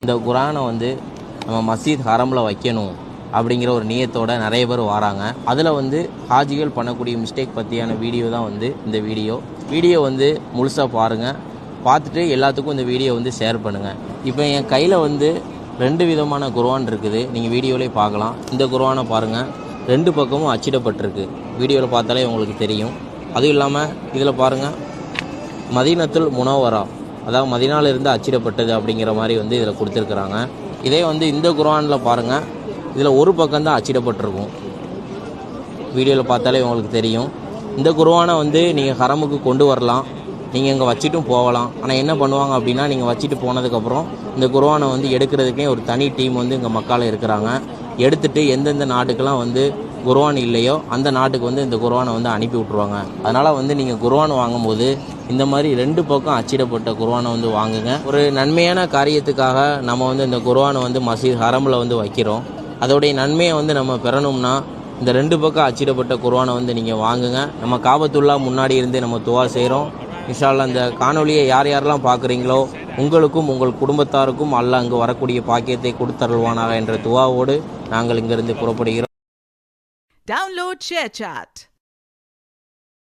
இந்த குரானை வந்து நம்ம மஸ்ஜித் ஹரமில் வைக்கணும் அப்படிங்கிற ஒரு நியத்தோட நிறைய பேர் வராங்க. அதில் வந்து ஹாஜிகள் பண்ணக்கூடிய மிஸ்டேக் பற்றியான வீடியோ தான் வந்து இந்த வீடியோ வந்து முழுசாக பாருங்கள். பார்த்துட்டு எல்லாத்துக்கும் இந்த வீடியோ வந்து ஷேர் பண்ணுங்கள். இப்போ என் கையில் வந்து 2 விதமான குர்ஆன் இருக்குது. நீங்கள் வீடியோவிலே பார்க்கலாம். இந்த குர்ஆனை பாருங்கள், 2 பக்கமும் அச்சிடப்பட்டிருக்கு. வீடியோவில் பார்த்தாலே உங்களுக்கு தெரியும். அதுவும் இல்லாமல் இதில் பாருங்கள், மதீனத்துல் முனவ்வரா, அதாவது மதீனாவிலிருந்து அச்சிடப்பட்டது அப்படிங்கிற மாதிரி வந்து இதில் கொடுத்துருக்குறாங்க. இதே வந்து இந்த குர்ஆனில் பாருங்கள், இதில் ஒரு பக்கம் தான் அச்சிடப்பட்டிருக்கும். வீடியோவில் பார்த்தாலே உங்களுக்கு தெரியும். இந்த குர்ஆனை வந்து நீங்கள் ஹரமுக்கு கொண்டு வரலாம், நீங்கள் இங்கே வச்சுட்டும் போகலாம். ஆனால் என்ன பண்ணுவாங்க அப்படின்னா, நீங்கள் வச்சுட்டு போனதுக்கப்புறம் இந்த குர்ஆனை வந்து எடுக்கிறதுக்கே ஒரு தனி டீம் வந்து இங்கே மக்கள் இருக்கிறாங்க. எடுத்துகிட்டு எந்தெந்த நாட்டுக்கெல்லாம் வந்து குர்ஆன் இல்லையோ அந்த நாட்டுக்கு வந்து இந்த குர்ஆனை வந்து அனுப்பி விட்ருவாங்க. அதனால் வந்து நீங்கள் குர்ஆன் வாங்கும்போது இந்த மாதிரி 2 பக்கம் அச்சிடப்பட்ட குர்ஆனை வந்து வாங்குங்க. ஒரு நன்மையான காரியத்துக்காக நம்ம வந்து இந்த குர்ஆனை வந்து மஸ்ஜித் ஹரமில் வந்து வைக்கிறோம். அதோடைய நன்மையை வந்து நம்ம பெறணும்னா இந்த 2 பக்கம் அச்சிடப்பட்ட குர்ஆனை வந்து நீங்கள் வாங்குங்க. நம்ம காபத்துல்லா முன்னாடி இருந்து நம்ம துவா செய்கிறோம். இன்ஷா அல்லாஹ் இந்த காணொலியை யாரெல்லாம் பார்க்குறீங்களோ உங்களுக்கும் உங்கள் குடும்பத்தாருக்கும் அல்லாஹ் அங்கு வரக்கூடிய பாக்கியத்தை கொடுத்தருள்வானாக என்ற துவாவோடு நாங்கள் இங்கிருந்து புறப்படுகிறோம். Download ShareChat.